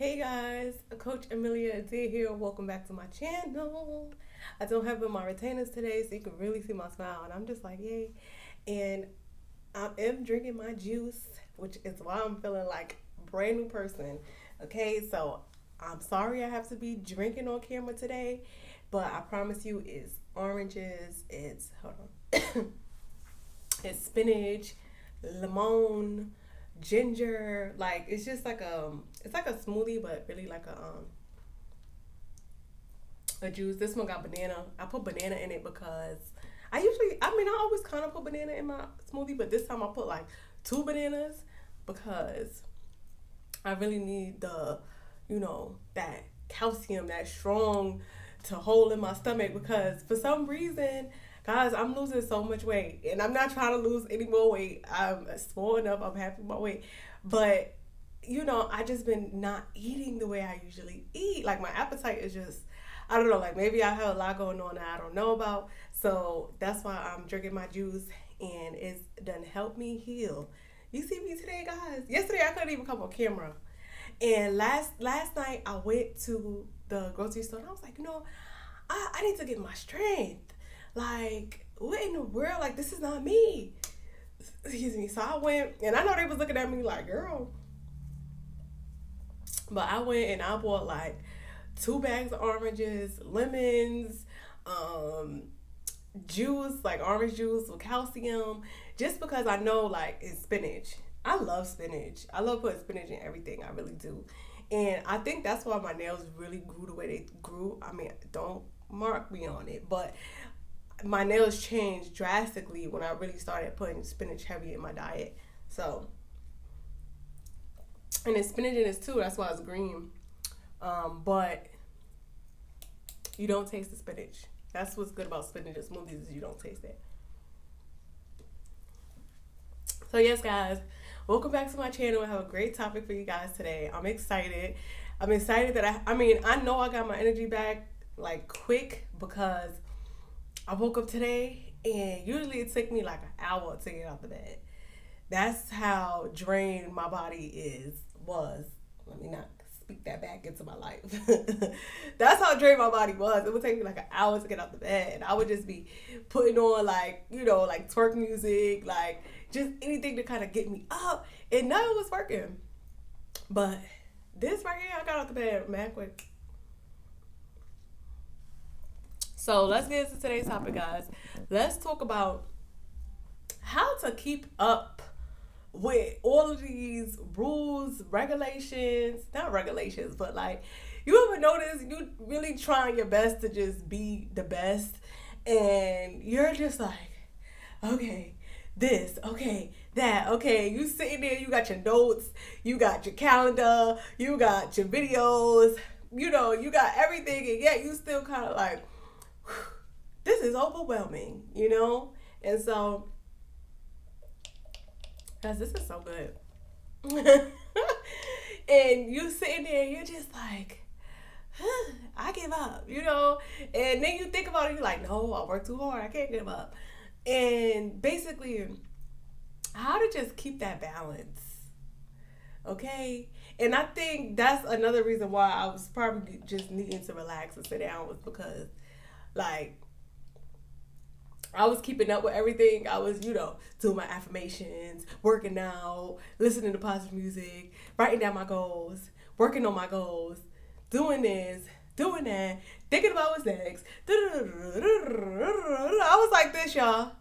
Hey guys, Coach Amelia Adair here. Welcome back to my channel. I don't have my retainers today, so you can really see my smile, and I'm just like, yay. And I am drinking my juice, which is why I'm feeling like a brand new person. Okay, so I'm sorry I have to be drinking on camera today, but I promise you, it's oranges, it's hold on, it's spinach, lemon, ginger. Like it's just like it's like a smoothie, but really like a juice. This one got banana. I put banana in it because I always kind of put banana in my smoothie, but this time I put like two bananas because I really need that calcium, that strong to hold in my stomach because for some reason, guys, I'm losing so much weight and I'm not trying to lose any more weight. I'm small enough, I'm happy with my weight. But I just been not eating the way I usually eat. Like my appetite is just I don't know, like maybe I have a lot going on that I don't know about. So that's why I'm drinking my juice and it's done helped me heal. You see me today, guys. Yesterday I couldn't even come on camera. And last night I went to the grocery store and I was like, I need to get my strength. Like, what in the world? Like, this is not me. Excuse me. So I went and I know they was looking at me like, girl. But I went and I bought like two bags of oranges, lemons, um, juice, like orange juice with calcium, just because I know like it's spinach. I love spinach. I love putting spinach in everything. I really do. And I think that's why my nails really grew the way they grew. I mean, don't mark me on it, but my nails changed drastically when I really started putting spinach heavy in my diet. So, and then spinach in this too. That's why it's green. But you don't taste the spinach. That's what's good about spinach in smoothies is you don't taste it. So yes, guys, welcome back to my channel. I have a great topic for you guys today. I'm excited. I'm excited that I know I got my energy back like quick because I woke up today and usually it takes me like an hour to get out the bed. That's how drained my body was. Let me not speak that back into my life. That's how drained my body was. It would take me like an hour to get out the bed. And I would just be putting on like, like twerk music, like just anything to kind of get me up. And none of it was working. But this right here, I got out the bed man quick. So let's get into today's topic, guys. Let's talk about how to keep up with all of these rules, regulations, not regulations, but like, you ever notice you really trying your best to just be the best and you're just like, okay, this, okay, that, okay, you sitting there, you got your notes, you got your calendar, you got your videos, you got everything, and yet you still kind of like, this is overwhelming, And so, guys, this is so good. And you sitting there, you're just like, I give up. And then you think about it, you're like, no, I work too hard, I can't give up. And basically, how to just keep that balance, okay? And I think that's another reason why I was probably just needing to relax and sit down was because, like, I was keeping up with everything. I was, doing my affirmations, working out, listening to positive music, writing down my goals, working on my goals, doing this, doing that, thinking about what's next. I was like this, y'all.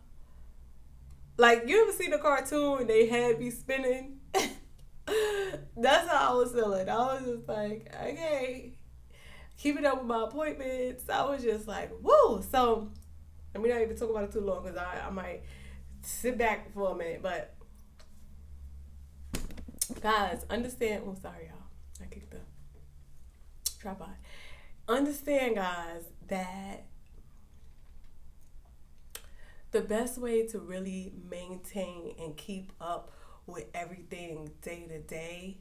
Like, you ever seen a cartoon and they had me spinning? That's how I was feeling. I was just like, okay, keeping up with my appointments. I was just like, woo. So, let me not even talk about it too long because I might sit back for a minute. But, guys, understand. Oh, sorry, y'all. I kicked the tripod. Understand, guys, that the best way to really maintain and keep up with everything day to day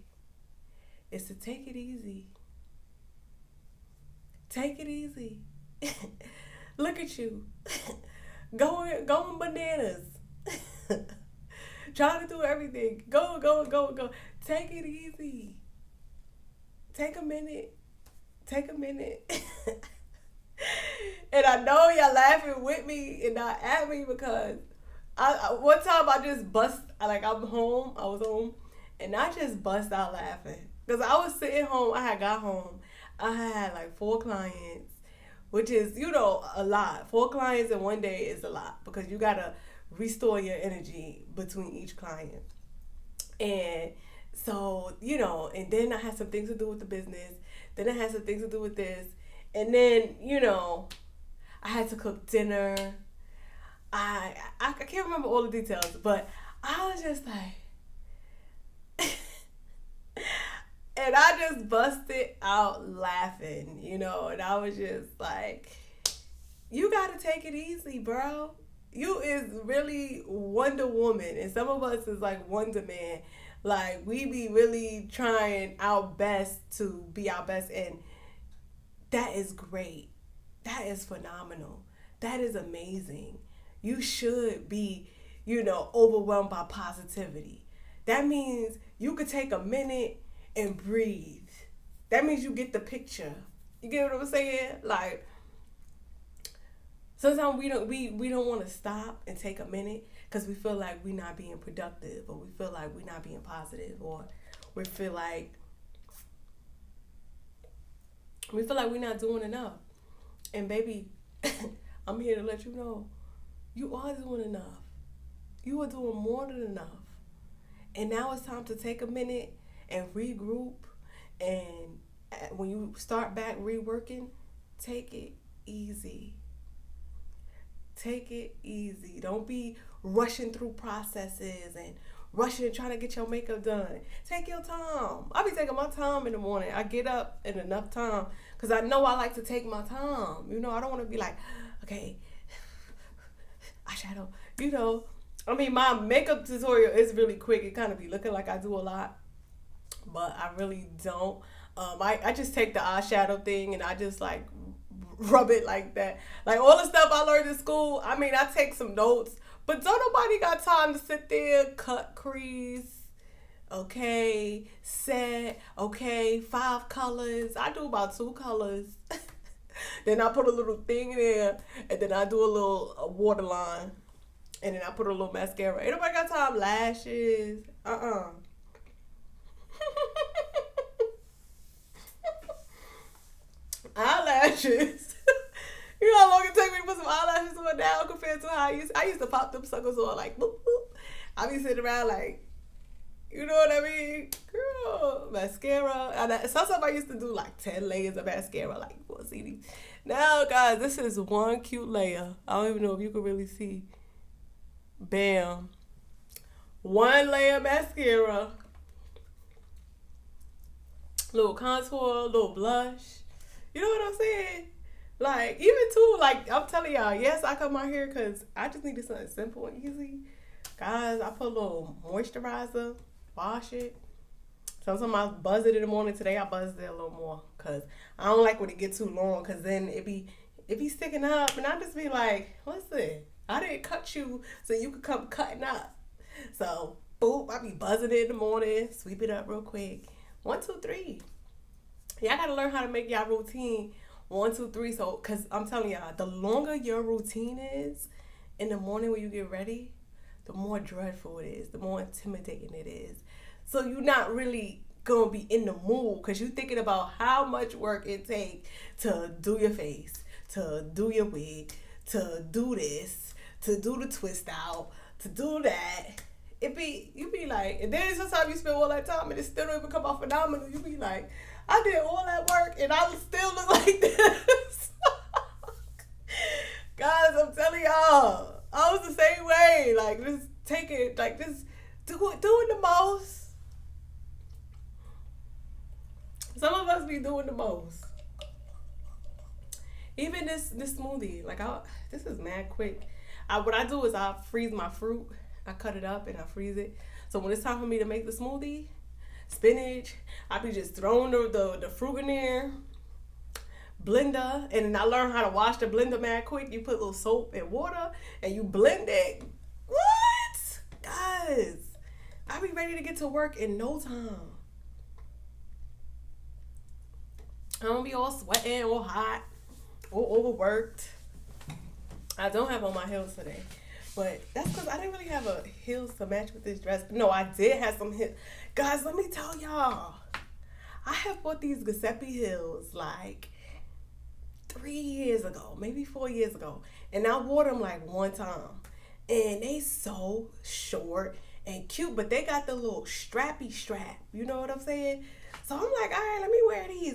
is to take it easy. Take it easy. Look at you. going bananas. Trying to do everything. Go. Take it easy. take a minute. Take a minute. And I know y'all laughing with me and not at me because one time I just bust, like I'm home, I was home, and I just bust out laughing. Because I was sitting home, I had got home, I had like 4 clients, which is, a lot. 4 clients in one day is a lot because you got to restore your energy between each client. And so, and then I had some things to do with the business. Then I had some things to do with this. And then, I had to cook dinner. I can't remember all the details, but I was just like, and I just busted out laughing, and I was just like, you gotta take it easy, bro. You is really Wonder Woman, and some of us is like Wonder Man. Like, we be really trying our best to be our best, and that is great. That is phenomenal. That is amazing. You should be, overwhelmed by positivity. That means you could take a minute and breathe. That means you get the picture. You get what I'm saying? Like, sometimes we don't want to stop and take a minute because we feel like we're not being productive, or we feel like we're not being positive, or we feel like we're not doing enough. And baby, I'm here to let you know, you are doing enough. You are doing more than enough. And now it's time to take a minute and regroup. And when you start back reworking, take it easy. Take it easy. Don't be rushing through processes and rushing trying to get your makeup done. Take your time. I be taking my time in the morning. I get up in enough time because I know I like to take my time. I don't want to be like, okay, eyeshadow. My makeup tutorial is really quick. It kind of be looking like I do a lot, but I really don't. I just take the eyeshadow thing and I just like rub it like that. Like all the stuff I learned in school, I take some notes, but don't nobody got time to sit there, cut crease, okay, set, okay, 5 colors. I do about 2 colors. Then I put a little thing in there, and then I do a little waterline, and then I put a little mascara. Ain't nobody got time, lashes, eyelashes. You know how long it take me to put some eyelashes on now compared to how I used to pop them suckers on like boop boop. I be sitting around like, you know what I mean? Girl, mascara. Sometimes I used to do like 10 layers of mascara, like for CD. Now, guys, this is one cute layer. I don't even know if you can really see. Bam. 1 layer of mascara. Little contour, little blush. You know what I'm saying? Like, even too, like, I'm telling y'all, yes, I cut my hair because I just needed something simple and easy. Guys, I put a little moisturizer, wash it. Sometimes I buzz it in the morning. Today I buzzed it a little more because I don't like when it gets too long because then it be sticking up. And I just be like, listen, I didn't cut you so you could come cutting up. So, boop, I be buzzing it in the morning, sweep it up real quick. 1, 2, 3. Y'all gotta learn how to make y'all routine 1, 2, 3. So, cause I'm telling y'all, the longer your routine is in the morning when you get ready, the more dreadful it is, the more intimidating it is. So you're not really gonna be in the mood because you're thinking about how much work it takes to do your face, to do your wig, to do this, to do the twist out, to do that. You be like, and then sometimes you spend all that time and it still don't even come out phenomenal. You be like, I did all that work and I still look like this. Guys, I'm telling y'all, I was the same way. Like, just take it, like, just doing the most. Some of us be doing the most. Even this smoothie, like, this is mad quick. What I do is I freeze my fruit. I cut it up and I freeze it. So when it's time for me to make the smoothie, spinach, I be just throwing the fruit in there, blender, and then I learned how to wash the blender mad quick. You put a little soap and water and you blend it. What? Guys, I be ready to get to work in no time. I don't be all sweating, all hot, all overworked. I don't have on my heels today. But that's because I didn't really have a heels to match with this dress. No, I did have some heels. Guys, let me tell y'all. I have bought these Giuseppe heels like 3 years ago, maybe 4 years ago. And I wore them like one time. And they so short and cute, but they got the little strappy strap. You know what I'm saying? So I'm like, all right, let me wear these.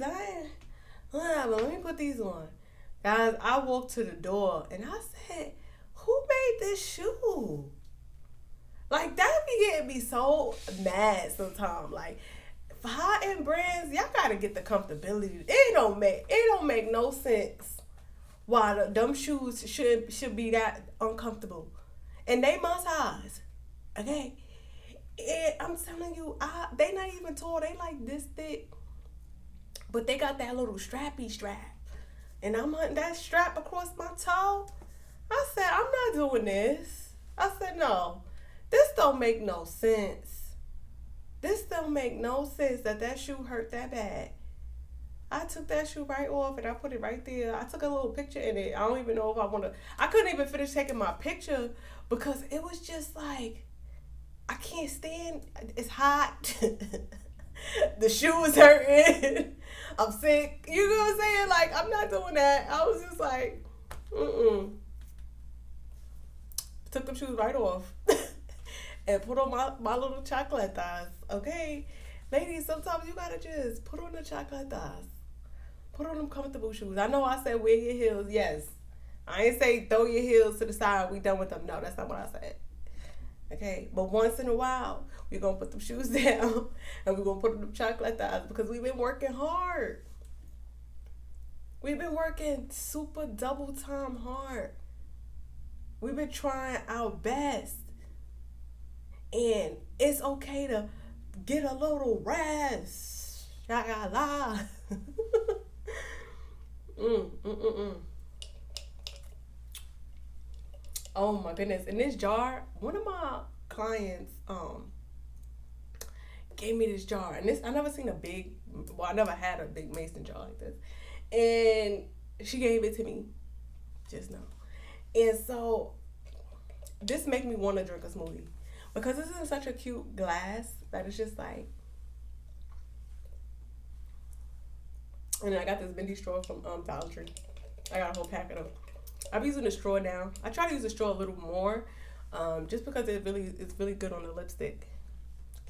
But let me put these on. Guys, I walked to the door and I said, who made this shoe? Like, that be getting me so mad sometimes. Like, for high-end brands, y'all gotta get the comfortability. It don't make no sense why them shoes should be that uncomfortable. And they my size. Okay? And I'm telling you, they not even tall. They like this thick. But they got that little strappy strap. And I'm hunting that strap across my toe. I said, I'm not doing this. I said, no. This don't make no sense. This don't make no sense that shoe hurt that bad. I took that shoe right off and I put it right there. I took a little picture in it. I don't even know if I want to. I couldn't even finish taking my picture because it was just like, I can't stand. It's hot. The shoe is hurting. I'm sick. You know what I'm saying? Like, I'm not doing that. I was just like, Took them shoes right off and put on my little chocolate thighs. Okay? Ladies, sometimes you gotta just put on the chocolate thighs. Put on them comfortable shoes. I know I said wear your heels. Yes. I ain't say throw your heels to the side. We done with them. No, that's not what I said. Okay? But once in a while, we're going to put them shoes down and we're going to put on them chocolate thighs because we've been working hard. We've been working super double time hard. We've been trying our best. And it's okay to get a little rest. Shagala. Oh my goodness. In this jar, one of my clients gave me this jar. And I never had a big mason jar like this. And she gave it to me just now. And so this make me want to drink a smoothie. Because this is in such a cute glass that it's just like. And I got this bendy straw from Dollar Tree. I got a whole pack of them. I'm using the straw now. I try to use the straw a little more, just because it's really good on the lipstick.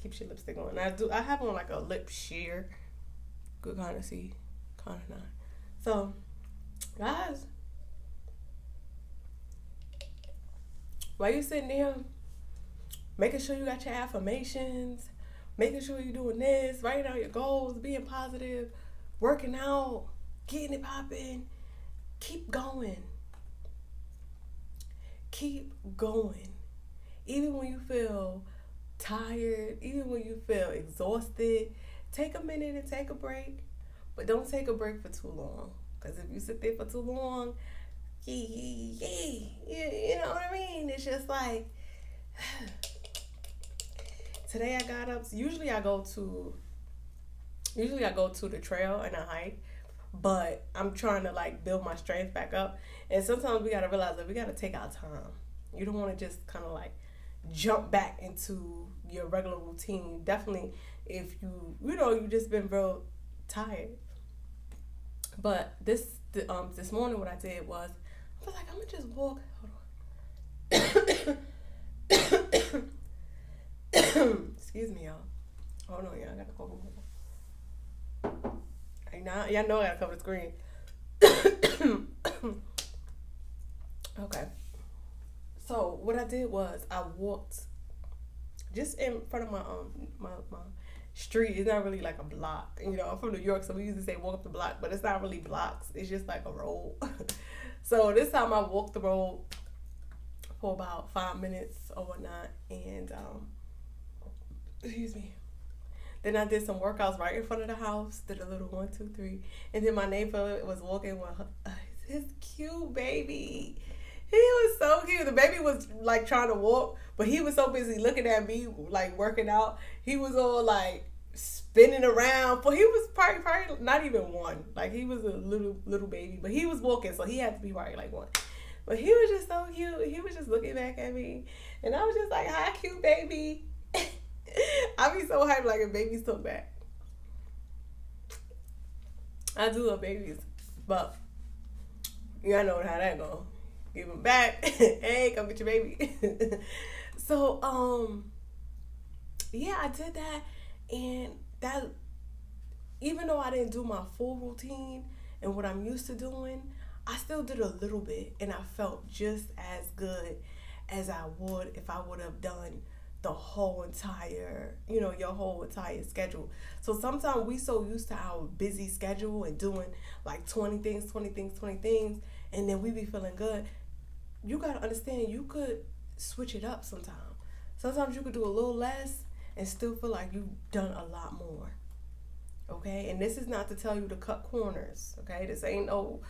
Keeps your lipstick on. I have on like a lip sheer. Good kind of see, kind of not. So, guys, while you sitting there, making sure you got your affirmations, making sure you're doing this, writing out your goals, being positive, working out, getting it popping, keep going. Keep going. Even when you feel tired, even when you feel exhausted, take a minute and take a break. But don't take a break for too long. Because if you sit there for too long, you know what I mean? It's just like, today I got up. Usually I go to the trail and I hike. But I'm trying to like build my strength back up. And sometimes we got to realize that we got to take our time. You don't want to just kind of like jump back into your regular routine. Definitely if you just been real tired. But this morning what I did was, I was like, I'm going to just walk. Hold on. Excuse me, y'all. Hold on, y'all. I got to cover my y'all know I gotta cover the screen. Okay. So what I did was I walked just in front of my street. It's not really like a block. You know, I'm from New York, so we usually say walk up the block, but it's not really blocks. It's just like a road. So this time I walked the road for about 5 minutes or whatnot, and excuse me. Then I did some workouts right in front of the house. Did a little 1, 2, 3. And then my neighbor was walking with his cute baby. He was so cute. The baby was like trying to walk, but he was so busy looking at me, like working out. He was all like spinning around. But he was probably not even one. Like he was a little baby, but he was walking, so he had to be probably like one. But he was just so cute. He was just looking back at me, and I was just like, "Hi, cute baby." I be so hyped like if babies talk back. I do love babies, but you gotta know how that go. Give them back. Hey, come get your baby. So, yeah, I did that, and that, even though I didn't do my full routine and what I'm used to doing, I still did a little bit, and I felt just as good as I would if I would have done the whole entire, your whole entire schedule. So sometimes we so used to our busy schedule and doing like 20 things, and then we be feeling good. You gotta understand, you could switch it up sometimes. Sometimes you could do a little less and still feel like you've done a lot more. Okay? And this is not to tell you to cut corners. Okay? This ain't no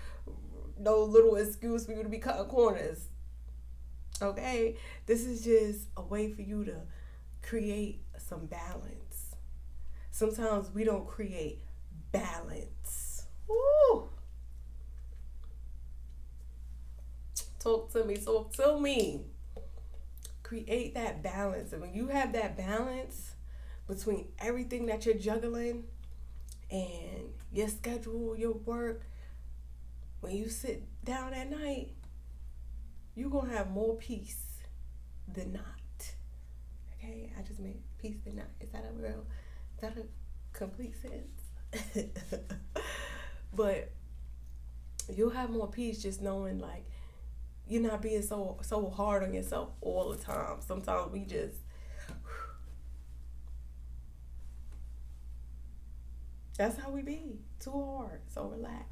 little excuse for you to be cutting corners. Okay? This is just a way for you to create some balance. Sometimes we don't create balance. Woo! Talk to me. Create that balance. And when you have that balance between everything that you're juggling and your schedule, your work, when you sit down at night, you're going to have more peace than not. Okay? I just made peace than not. Is that a complete sense? But you'll have more peace just knowing, like, you're not being so hard on yourself all the time. Sometimes we just, that's how we be. Too hard. So relax.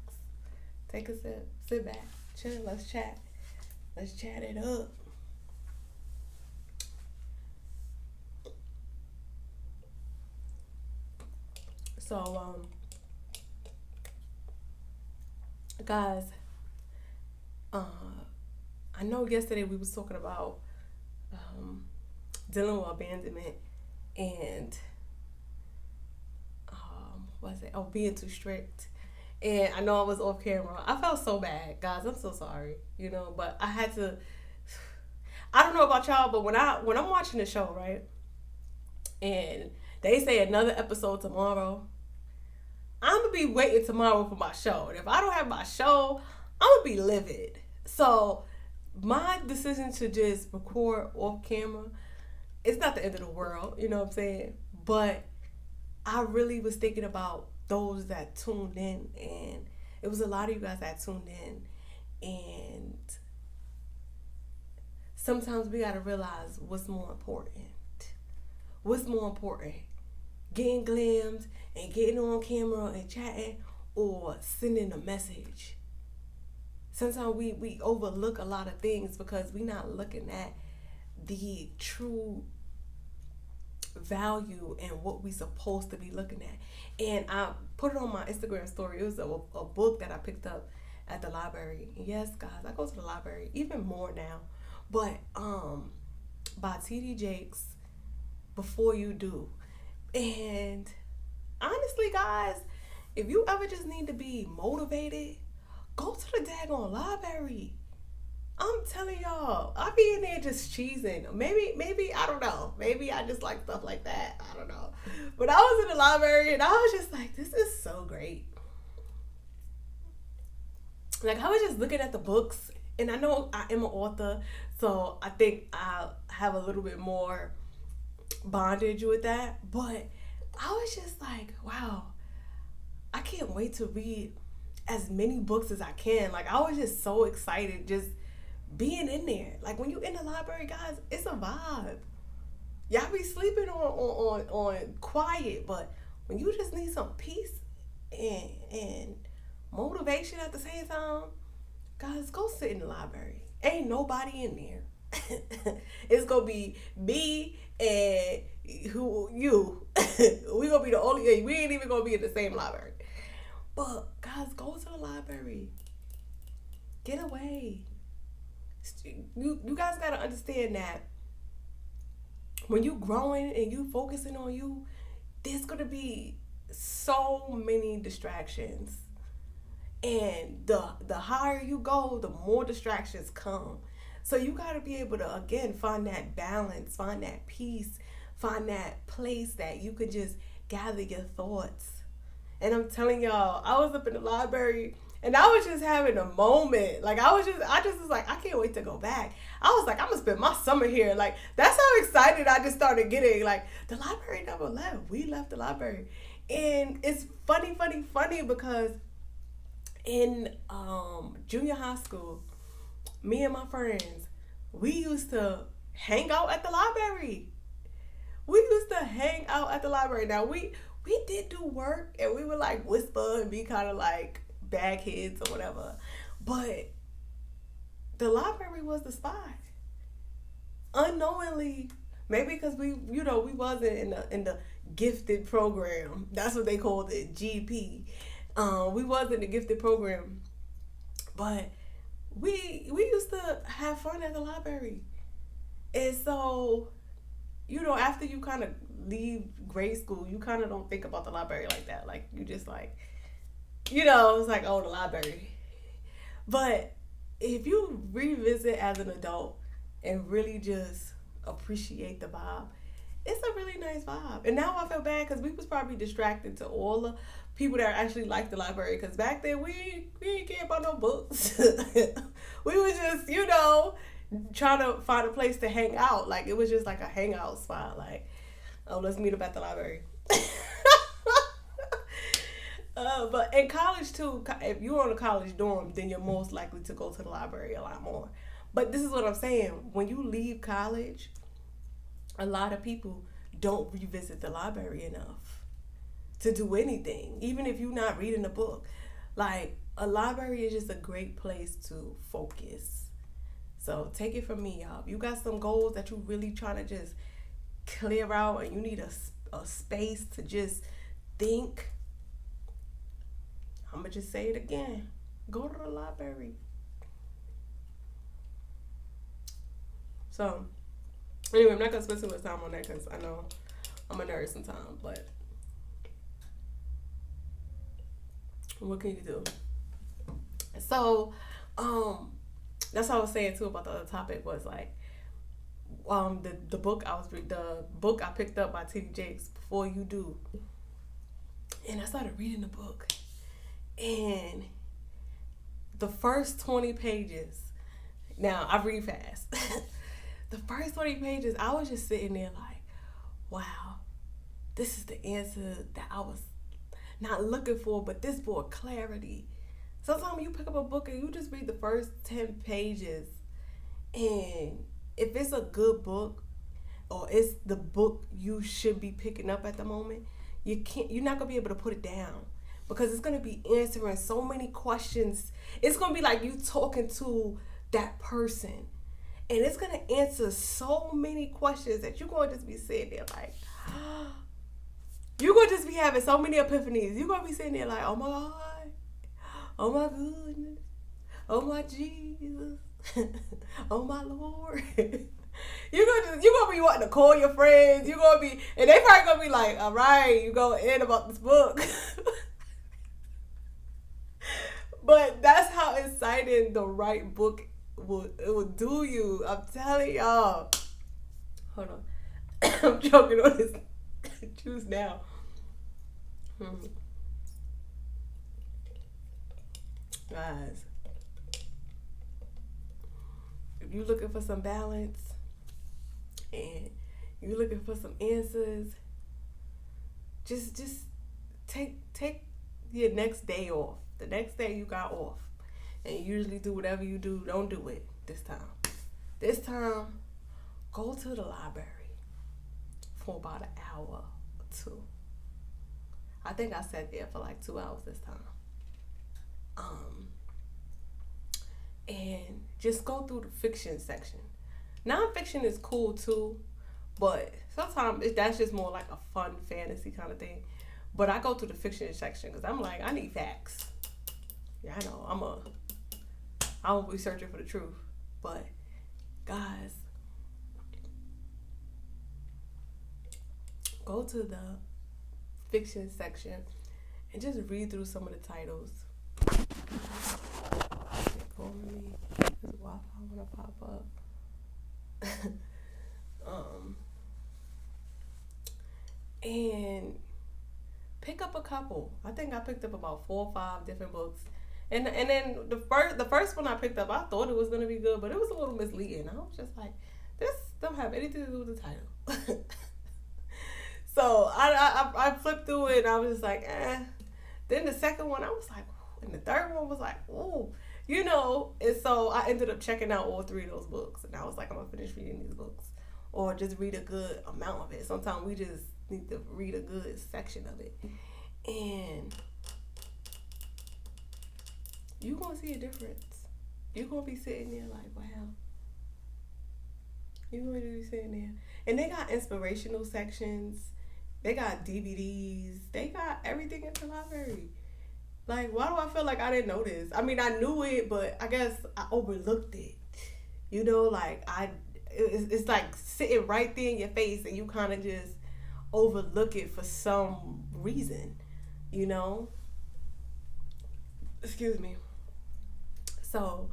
Take a sip. Sit back. Chill. Let's chat. Let's chat it up. So, guys, I know yesterday we was talking about dealing with abandonment and being too strict. And I know I was off camera. I felt so bad, guys. I'm so sorry, but I had to. I don't know about y'all, but when I'm watching the show, right, and they say another episode tomorrow, I'm gonna be waiting tomorrow for my show. And if I don't have my show, I'm gonna be livid. So my decision to just record off camera, it's not the end of the world, you know what I'm saying? But I really was thinking about those that tuned in, and it was a lot of you guys that tuned in, and sometimes we gotta realize what's more important. What's more important? Getting glammed and getting on camera and chatting, or sending a message? Sometimes we overlook a lot of things because we're not looking at the true value and what we supposed to be looking at. And I put it on my Instagram story. It was a book that I picked up at the library. Yes, guys, I go to the library even more now. But by T.D. Jakes, Before You Do. And honestly, guys, if you ever just need to be motivated, go to the daggone library. I'm telling y'all, I be in there just cheesing. Maybe, I don't know. Maybe I just like stuff like that. I don't know. But I was in the library and I was just like, this is so great. Like, I was just looking at the books, and I know I am an author, so I think I have a little bit more bondage with that. But I was just like, wow, I can't wait to read as many books as I can. Like, I was just so excited just being in there. Like, when you in the library, guys, it's a vibe. Y'all be sleeping on quiet, but when you just need some peace and motivation at the same time, guys, go sit in the library. Ain't nobody in there. It's gonna be me and you. We gonna be the only. We ain't even gonna be in the same library. But guys, go to the library. Get away. You guys gotta understand that when you growing and you focusing on you, there's gonna be so many distractions. And the higher you go, the more distractions come. So you got to be able to, again, find that balance, find that peace, find that place that you can just gather your thoughts. And I'm telling y'all, I was up in the library and I was just having a moment. Like I just was like, I can't wait to go back. I was like, I'm gonna spend my summer here. Like that's how excited I just started getting. Like the library never left. We left the library, and it's funny because in junior high school, me and my friends, we used to hang out at the library. We used to hang out at the library. Now we did do work and we would like whisper and be kind of like bad kids or whatever. But the library was the spot. Unknowingly, maybe because we wasn't in the gifted program. That's what they called it, GP. We wasn't in the gifted program, but we used to have fun at the library. And so, after you kind of leave grade school, you kind of don't think about the library like that. Like, you just like, it's like, oh, the library. But if you revisit as an adult and really just appreciate the vibe, it's a really nice vibe. And now I feel bad because we was probably distracted to all the people that actually liked the library. Because back then, we didn't care about no books. We was just, trying to find a place to hang out. Like, it was just like a hangout spot. Like, oh, let's meet up at the library. But in college, too, if you're on a college dorm, then you're most likely to go to the library a lot more. But this is what I'm saying. When you leave college, a lot of people don't revisit the library enough to do anything, even if you're not reading a book. Like, a library is just a great place to focus. So take it from me, y'all. If you got some goals that you really trying to just clear out and you need a space to just think, I'm going to just say it again. Go to the library. So, anyway, I'm not going to spend too much time on that because I know I'm a nerd sometimes, but what can you do? So, that's what I was saying too about the other topic was like, the book I picked up by T.D. Jakes, Before You Do, and I started reading the book, and the first 20 pages. Now I read fast. The first 20 pages, I was just sitting there like, wow, this is the answer that I was not looking for, but this brought clarity. Sometimes you pick up a book and you just read the first 10 pages, and if it's a good book or it's the book you should be picking up at the moment, you're not gonna be able to put it down because it's gonna be answering so many questions. It's gonna be like you talking to that person, and it's gonna answer so many questions that you're gonna just be sitting there like, you're gonna just be having so many epiphanies. You're gonna be sitting there like, oh my God. Oh my goodness. Oh my Jesus. Oh my Lord. You're gonna be wanting to call your friends. You're gonna be, and they probably gonna be like, all right, you gonna end about this book. But that's how exciting the right book will do you. I'm telling y'all. Hold on. I'm choking on this juice now. Guys, if you're looking for some balance and you're looking for some answers, just take your next day off. The next day you got off, and you usually do whatever you do. Don't do it this time. This time, go to the library for about an hour or two. I think I sat there for like 2 hours this time. And just go through the fiction section. Nonfiction is cool too, but sometimes that's just more like a fun fantasy kind of thing. But I go through the fiction section because I'm like, I need facts. Yeah, I know. I'm be searching for the truth. But guys, go to the fiction section and just read through some of the titles. Calling me. This Wi-Fi wanna pop up. And pick up a couple. I think I picked up about 4 or 5 different books. And then the first one I picked up, I thought it was gonna be good, but it was a little misleading. I was just like, this don't have anything to do with the title. So I flipped through it and I was just like, eh. Then the second one I was like, ooh. And the third one was like, ooh, you know. And so I ended up checking out all 3 of those books, and I was like, I'm gonna finish reading these books, or just read a good amount of it. Sometimes we just need to read a good section of it, and you're gonna see a difference. You're gonna be sitting there like, wow. You're gonna be sitting there, and they got inspirational sections. They got DVDs. They got everything in the library. Like, why do I feel like I didn't know this? I mean, I knew it, but I guess I overlooked it. You know, like it's like sitting right there in your face, and you kind of just overlook it for some reason. You know. Excuse me. So,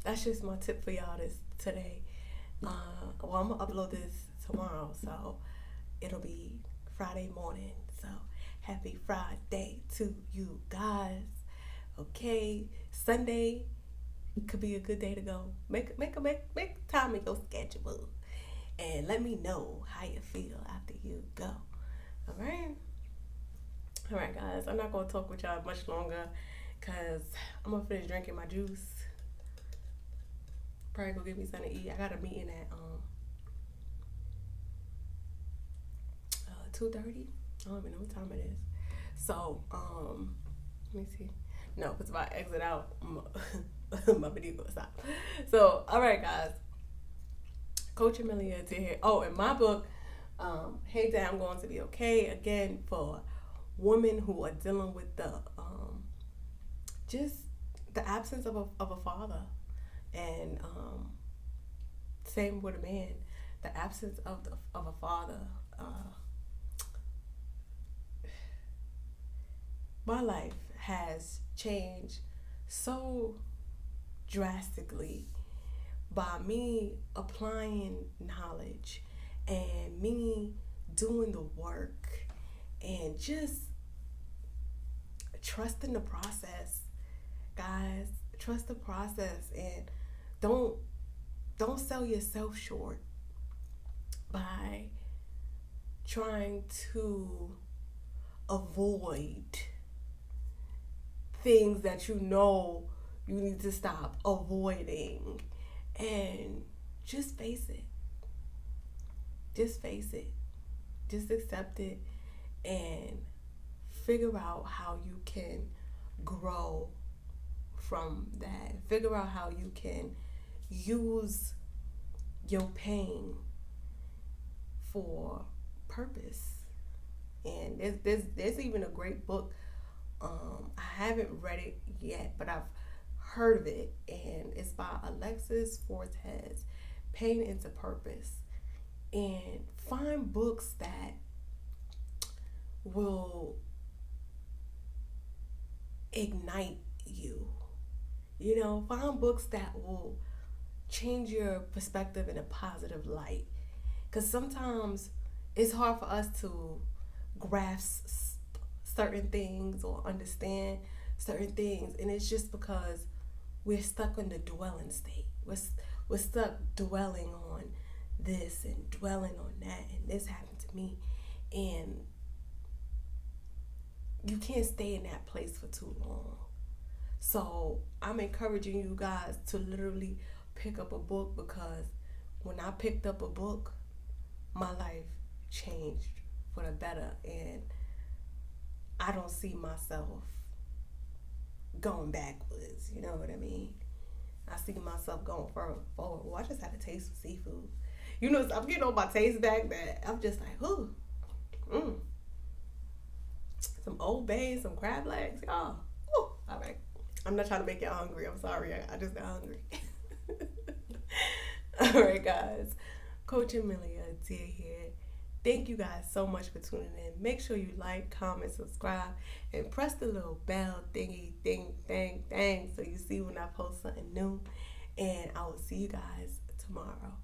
that's just my tip for y'all today. Well, I'm gonna upload this tomorrow, so it'll be Friday morning. So happy Friday to you guys. Okay, Sunday could be a good day to go. Make time in your schedule, and let me know how you feel after you go. All right, guys. I'm not gonna talk with y'all much longer because I'm gonna finish drinking my juice. Probably go get me something to eat. I got a meeting at 2:30. I don't even know what time it is. So let me see. No, because if I exit out, my video gonna stop. So all right, guys. Coach Amelia Adair here. Oh, in my book, Hey Dad, I'm Going to Be Okay. Again, for women who are dealing with the just the absence of a father. And same with a man, the absence of a father. My life has changed so drastically by me applying knowledge and me doing the work and just trusting the process, guys. Trust the process, and don't sell yourself short by trying to avoid things that you know you need to stop avoiding, and just face it. Just face it. Just accept it and figure out how you can grow from that. Figure out how you can use your pain for purpose. And there's even a great book. I haven't read it yet, but I've heard of it, and it's by Alexis Fortes, Pain into Purpose. And find books that will ignite you. You know, find books that will change your perspective in a positive light. Because sometimes it's hard for us to grasp certain things or understand certain things. And it's just because we're stuck in the dwelling state. We're stuck dwelling on this and dwelling on that. And this happened to me. And you can't stay in that place for too long. So I'm encouraging you guys to literally pick up a book, because when I picked up a book, my life changed for the better, and I don't see myself going backwards. You know what I mean? I see myself going forward. Well, I just had a taste of seafood. You know, I'm getting on my taste back that I'm just like, ooh, some Old Bay, some crab legs, y'all. Ooh, all right. I'm not trying to make y'all hungry. I'm sorry. I just got hungry. All right, guys. Coach Amelia Adair here. Thank you guys so much for tuning in. Make sure you like, comment, subscribe, and press the little bell thingy, thing, so you see when I post something new. And I will see you guys tomorrow.